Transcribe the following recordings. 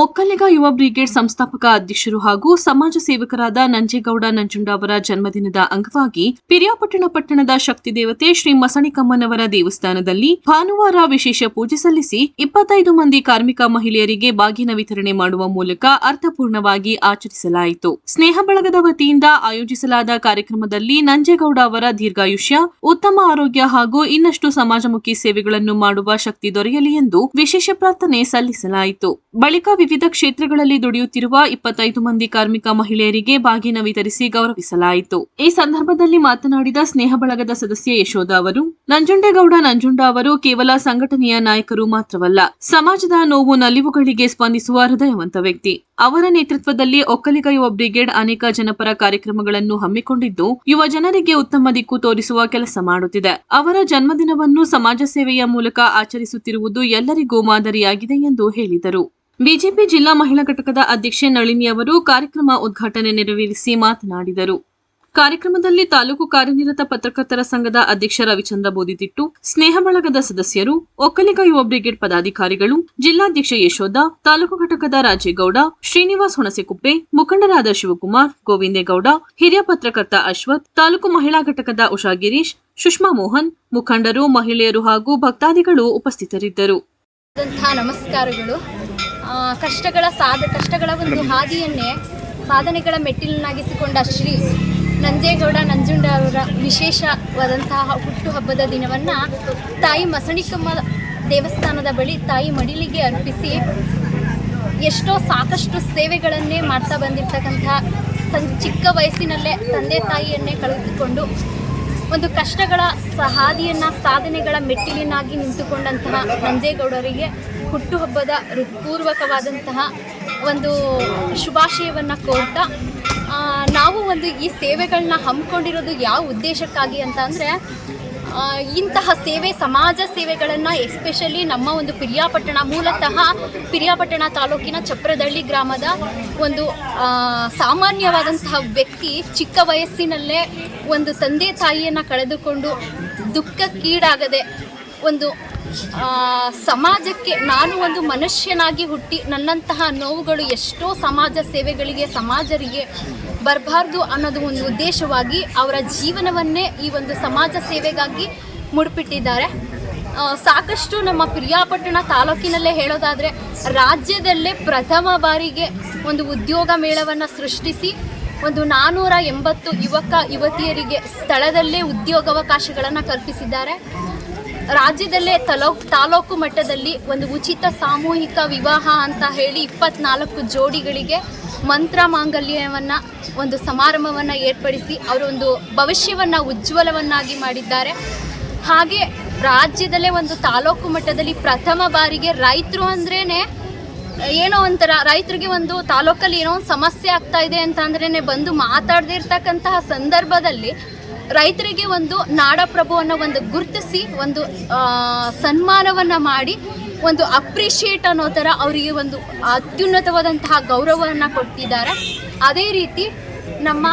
ಒಕ್ಕಲಿಗ ಯುವ ಬ್ರಿಗೇಡ್ ಸಂಸ್ಥಾಪಕ ಅಧ್ಯಕ್ಷರು ಹಾಗೂ ಸಮಾಜ ಸೇವಕರಾದ ನಂಜೇಗೌಡ ನಂಜುಂಡ ಅವರ ಜನ್ಮದಿನದ ಅಂಗವಾಗಿ ಪಿರಿಯಾಪಟ್ಟಣ ಪಟ್ಟಣದ ಶಕ್ತಿ ದೇವತೆ ಶ್ರೀ ಮಸಣಿಕಮ್ಮನವರ ದೇವಸ್ಥಾನದಲ್ಲಿ ಭಾನುವಾರ ವಿಶೇಷ ಪೂಜೆ ಸಲ್ಲಿಸಿ 25 ಮಂದಿ ಕಾರ್ಮಿಕ ಮಹಿಳೆಯರಿಗೆ ಬಾಗಿನ ವಿತರಣೆ ಮಾಡುವ ಮೂಲಕ ಅರ್ಥಪೂರ್ಣವಾಗಿ ಆಚರಿಸಲಾಯಿತು. ಸ್ನೇಹ ಬಳಗದ ವತಿಯಿಂದ ಆಯೋಜಿಸಲಾದ ಕಾರ್ಯಕ್ರಮದಲ್ಲಿ ನಂಜೇಗೌಡ ಅವರ ದೀರ್ಘಾಯುಷ್ಯ, ಉತ್ತಮ ಆರೋಗ್ಯ ಹಾಗೂ ಇನ್ನಷ್ಟು ಸಮಾಜಮುಖಿ ಸೇವೆಗಳನ್ನು ಮಾಡುವ ಶಕ್ತಿ ದೊರೆಯಲಿ ಎಂದು ವಿಶೇಷ ಪ್ರಾರ್ಥನೆ ಸಲ್ಲಿಸಲಾಯಿತು. ಬಳಿಕ ವಿವಿಧ ಕ್ಷೇತ್ರಗಳಲ್ಲಿ ದುಡಿಯುತ್ತಿರುವ 25 ಮಂದಿ ಕಾರ್ಮಿಕ ಮಹಿಳೆಯರಿಗೆ ಬಾಗಿನ ವಿತರಿಸಿ ಗೌರವಿಸಲಾಯಿತು. ಈ ಸಂದರ್ಭದಲ್ಲಿ ಮಾತನಾಡಿದ ಸ್ನೇಹ ಬಳಗದ ಸದಸ್ಯ ಯಶೋಧ ಅವರು, ನಂಜುಂಡೇಗೌಡ ನಂಜುಂಡ ಅವರು ಕೇವಲ ಸಂಘಟನೆಯ ನಾಯಕರು ಮಾತ್ರವಲ್ಲ, ಸಮಾಜದ ನೋವು ನಲಿವುಗಳಿಗೆ ಸ್ಪಂದಿಸುವ ಹೃದಯವಂತ ವ್ಯಕ್ತಿ. ಅವರ ನೇತೃತ್ವದಲ್ಲಿ ಒಕ್ಕಲಿಗ ಯುವ ಬ್ರಿಗೇಡ್ ಅನೇಕ ಜನಪರ ಕಾರ್ಯಕ್ರಮಗಳನ್ನು ಹಮ್ಮಿಕೊಂಡಿದ್ದು ಯುವ ಜನರಿಗೆ ಉತ್ತಮ ದಿಕ್ಕು ತೋರಿಸುವ ಕೆಲಸ ಮಾಡುತ್ತಿದೆ. ಅವರ ಜನ್ಮದಿನವನ್ನು ಸಮಾಜ ಸೇವೆಯ ಮೂಲಕ ಆಚರಿಸುತ್ತಿರುವುದು ಎಲ್ಲರಿಗೂ ಮಾದರಿಯಾಗಿದೆ ಎಂದು ಹೇಳಿದರು. ಬಿಜೆಪಿ ಜಿಲ್ಲಾ ಮಹಿಳಾ ಘಟಕದ ಅಧ್ಯಕ್ಷೆ ನಳಿನಿ ಅವರು ಕಾರ್ಯಕ್ರಮ ಉದ್ಘಾಟನೆ ನೆರವೇರಿಸಿ ಮಾತನಾಡಿದರು. ಕಾರ್ಯಕ್ರಮದಲ್ಲಿ ತಾಲೂಕು ಕಾರ್ಯನಿರತ ಪತ್ರಕರ್ತರ ಸಂಘದ ಅಧ್ಯಕ್ಷ ರವಿಚಂದ್ರ ಬೋದಿತಿಟ್ಟು, ಸ್ನೇಹ ಬಳಗದ ಸದಸ್ಯರು, ಒಕ್ಕಲಿಗ ಯುವ ಬ್ರಿಗೇಡ್ ಪದಾಧಿಕಾರಿಗಳು, ಜಿಲ್ಲಾಧ್ಯಕ್ಷ ಯಶೋಧ, ತಾಲೂಕು ಘಟಕದ ರಾಜೇಗೌಡ, ಶ್ರೀನಿವಾಸ್ ಹುಣಸೆಕುಪ್ಪೆ, ಮುಖಂಡರಾದ ಶಿವಕುಮಾರ್, ಗೋವಿಂದೇಗೌಡ, ಹಿರಿಯ ಪತ್ರಕರ್ತ ಅಶ್ವಥ್, ತಾಲೂಕು ಮಹಿಳಾ ಘಟಕದ ಉಷಾ ಗಿರೀಶ್, ಸುಷ್ಮಾ ಮೋಹನ್, ಮುಖಂಡರು, ಮಹಿಳೆಯರು ಹಾಗೂ ಭಕ್ತಾದಿಗಳು ಉಪಸ್ಥಿತರಿದ್ದರು. ನಮಸ್ಕಾರಗಳು. ಕಷ್ಟಗಳ ಒಂದು ಹಾದಿಯನ್ನೇ ಸಾಧನೆಗಳ ಮೆಟ್ಟಿಲನ್ನಾಗಿಸಿಕೊಂಡ ಶ್ರೀ ನಂಜೇಗೌಡ ನಂಜುಂಡ ಅವರ ವಿಶೇಷವಾದಂತಹ ಹುಟ್ಟುಹಬ್ಬದ ದಿನವನ್ನು ತಾಯಿ ಮಸಣಿಕಮ್ಮ ದೇವಸ್ಥಾನದ ಬಳಿ ತಾಯಿ ಮಡಿಲಿಗೆ ಅರ್ಪಿಸಿ ಸಾಕಷ್ಟು ಸೇವೆಗಳನ್ನೇ ಮಾಡ್ತಾ ಬಂದಿರತಕ್ಕಂತಹ ಚಿಕ್ಕ ವಯಸ್ಸಿನಲ್ಲೇ ತಂದೆ ತಾಯಿಯನ್ನೇ ಕಳೆದುಕೊಂಡು ಒಂದು ಕಷ್ಟಗಳ ಹಾದಿಯನ್ನು ಸಾಧನೆಗಳ ಮೆಟ್ಟಿಲಿನಾಗಿ ನಿಂತುಕೊಂಡಂತಹ ನಂಜೇಗೌಡರಿಗೆ ಹುಟ್ಟುಹಬ್ಬದ ಹೃತ್ಪೂರ್ವಕವಾದಂತಹ ಒಂದು ಶುಭಾಶಯವನ್ನು ಕೋರ್ತಾ, ನಾವು ಈ ಸೇವೆಗಳನ್ನ ಹಮ್ಮಿಕೊಂಡಿರೋದು ಯಾವ ಉದ್ದೇಶಕ್ಕಾಗಿ ಅಂತ ಅಂದರೆ, ಇಂತಹ ಸೇವೆ, ಸಮಾಜ ಸೇವೆಗಳನ್ನು ಎಸ್ಪೆಷಲಿ ನಮ್ಮ ಒಂದು ಮೂಲತಃ ಪಿರಿಯಾಪಟ್ಟಣ ತಾಲೂಕಿನ ಚಪ್ರದಳ್ಳಿ ಗ್ರಾಮದ ಒಂದು ಸಾಮಾನ್ಯವಾದಂತಹ ವ್ಯಕ್ತಿ ಚಿಕ್ಕ ವಯಸ್ಸಿನಲ್ಲೇ ಒಂದು ತಂದೆ ತಾಯಿಯನ್ನು ಕಳೆದುಕೊಂಡು ದುಃಖಕ್ಕೀಡಾಗದೆ ಸಮಾಜಕ್ಕೆ ನಾನು ಒಂದು ಮನುಷ್ಯನಾಗಿ ಹುಟ್ಟಿ ನನ್ನಂತಹ ನೋವುಗಳು ಎಷ್ಟೋ ಸಮಾಜ ಸೇವೆಗಳಿಗೆ, ಸಮಾಜರಿಗೆ ಬರಬಾರ್ದು ಅನ್ನೋದು ಒಂದು ಉದ್ದೇಶವಾಗಿ ಅವರ ಜೀವನವನ್ನೇ ಈ ಒಂದು ಸಮಾಜ ಸೇವೆಗಾಗಿ ಮುಡುಪಿಟ್ಟಿದ್ದಾರೆ. ಸಾಕಷ್ಟು ನಮ್ಮ ಪಿರಿಯಾಪಟ್ಟಣ ತಾಲೂಕಿನಲ್ಲೇ ಹೇಳೋದಾದರೆ, ರಾಜ್ಯದಲ್ಲೇ ಪ್ರಥಮ ಬಾರಿಗೆ ಒಂದು ಉದ್ಯೋಗ ಮೇಳವನ್ನು ಸೃಷ್ಟಿಸಿ 480 ಯುವಕ ಯುವತಿಯರಿಗೆ ಸ್ಥಳದಲ್ಲೇ ಉದ್ಯೋಗಾವಕಾಶಗಳನ್ನು ಕಲ್ಪಿಸಿದ್ದಾರೆ. ರಾಜ್ಯದಲ್ಲೇ ತಾಲೂಕು ಮಟ್ಟದಲ್ಲಿ ಒಂದು ಉಚಿತ ಸಾಮೂಹಿಕ ವಿವಾಹ ಅಂತ ಹೇಳಿ 24 ಜೋಡಿಗಳಿಗೆ ಮಂತ್ರ ಮಾಂಗಲ್ಯವನ್ನು ಒಂದು ಸಮಾರಂಭವನ್ನು ಏರ್ಪಡಿಸಿ ಅವರ ಒಂದು ಭವಿಷ್ಯವನ್ನು ಉಜ್ವಲವನ್ನಾಗಿ ಮಾಡಿದ್ದಾರೆ. ಹಾಗೆ ರಾಜ್ಯದಲ್ಲೇ ಒಂದು ತಾಲೂಕು ಮಟ್ಟದಲ್ಲಿ ಪ್ರಥಮ ಬಾರಿಗೆ ರೈತರು ಅಂದ್ರೇ ಏನೋ ಒಂಥರ, ರೈತರಿಗೆ ಒಂದು ತಾಲೂಕಲ್ಲಿ ಏನೋ ಒಂದು ಸಮಸ್ಯೆ ಆಗ್ತಾ ಇದೆ ಅಂತ ಅಂದ್ರೇ ಬಂದು ಮಾತಾಡದೇ ಇರ್ತಕ್ಕಂತಹ ಸಂದರ್ಭದಲ್ಲಿ ರೈತರಿಗೆ ಒಂದು ನಾಡಪ್ರಭುವನ್ನು ಗುರುತಿಸಿ ಸನ್ಮಾನವನ್ನು ಮಾಡಿ ಅಪ್ರಿಷಿಯೇಟ್ ಅನ್ನೋ ಥರ ಅವರಿಗೆ ಅತ್ಯುನ್ನತವಾದಂತಹ ಗೌರವವನ್ನು ಕೊಟ್ಟಿದ್ದಾರೆ. ಅದೇ ರೀತಿ ನಮ್ಮ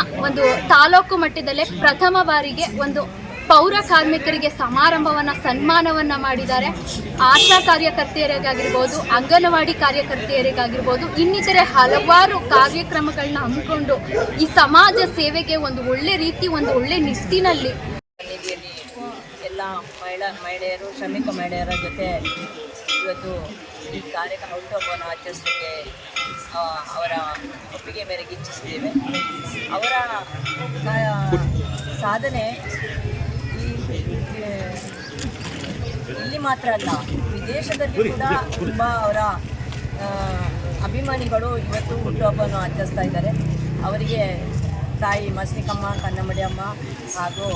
ತಾಲೂಕು ಮಟ್ಟದಲ್ಲೇ ಪ್ರಥಮ ಬಾರಿಗೆ ಪೌರ ಕಾರ್ಮಿಕರಿಗೆ ಸನ್ಮಾನವನ್ನು ಮಾಡಿದ್ದಾರೆ. ಆಶಾ ಕಾರ್ಯಕರ್ತೆಯರಿಗಾಗಿರ್ಬೋದು, ಅಂಗನವಾಡಿ ಕಾರ್ಯಕರ್ತೆಯರಿಗಾಗಿರ್ಬೋದು, ಇನ್ನಿತರೆ ಹಲವಾರು ಕಾರ್ಯಕ್ರಮಗಳನ್ನ ಹಮ್ಮಿಕೊಂಡು ಈ ಸಮಾಜ ಸೇವೆಗೆ ಒಳ್ಳೆ ರೀತಿ, ಒಳ್ಳೆ ನಿಟ್ಟಿನಲ್ಲಿ ಎಲ್ಲ ಮಹಿಳೆಯರು, ಶ್ರಮಿಕ ಮಹಿಳೆಯರ ಜೊತೆ ಇವತ್ತು ಈ ಕಾರ್ಯಕ್ರಮ ಹುಟ್ಟುಹಬ್ಬವನ್ನು ಆಚರಿಸಲಿಕ್ಕೆ ಅವರ ಒಪ್ಪಿಗೆ ಮೇರೆಗೆ ಇಚ್ಛಿಸಿದ್ದೇವೆ. ಅವರ ಸಾಧನೆ ಇಲ್ಲಿ ಮಾತ್ರ ಅಲ್ಲ, ವಿದೇಶದಲ್ಲಿ ಕೂಡ ತುಂಬ ಅವರ ಅಭಿಮಾನಿಗಳು ಇವತ್ತು ಹುಟ್ಟುಹಬ್ಬವನ್ನು ಆಚರಿಸ್ತಾ ಇದ್ದಾರೆ. ಅವರಿಗೆ ತಾಯಿ ಮಸಣಿಕಮ್ಮ, ಕನ್ನಮಡಿಯಮ್ಮ ಹಾಗೂ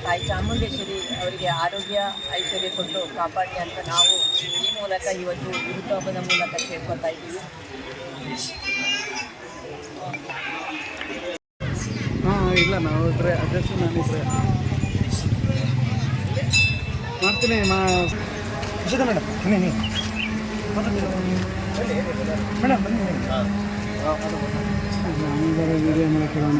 ತಾಯಿ ಚಾಮುಂಡೇಶ್ವರಿ ಅವರಿಗೆ ಆರೋಗ್ಯ ಐಶ್ವರ್ಯ ಕೊಟ್ಟು ಕಾಪಾಡಲಿ ಅಂತ ನಾವು ಈ ಮೂಲಕ ಇವತ್ತು ಹುಟ್ಟುಹಬ್ಬದ ಮೂಲಕ ಕೇಳ್ಕೊತಾ ಇದ್ದೀವಿ. ಇಲ್ಲ ನಾವು ಅಡ್ರೆಸ್ ನಾನಿದ್ರೆ ಮಾಡ್ತೀನಿ ಮೇಡಮ್. ಬನ್ನಿ ಮೇಡಮ್, ಬನ್ನಿ ವಿಡಿಯೋ ಮಾಡ್ಕೊಳ್ಳೋಣ.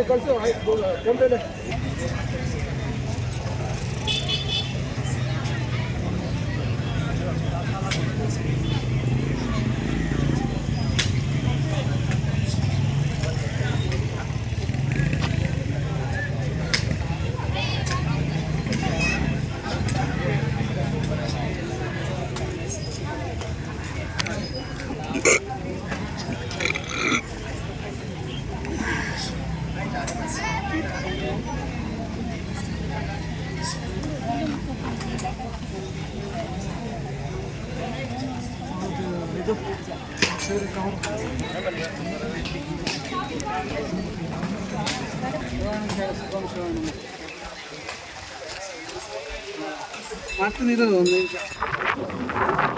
ಕಳಿಸು ಆಯ್ತು ಫೋನ್ಪೇಲೆ. ಮಾಡ್ತೀನಿ, ಒಂದು ನಿಮಿಷ.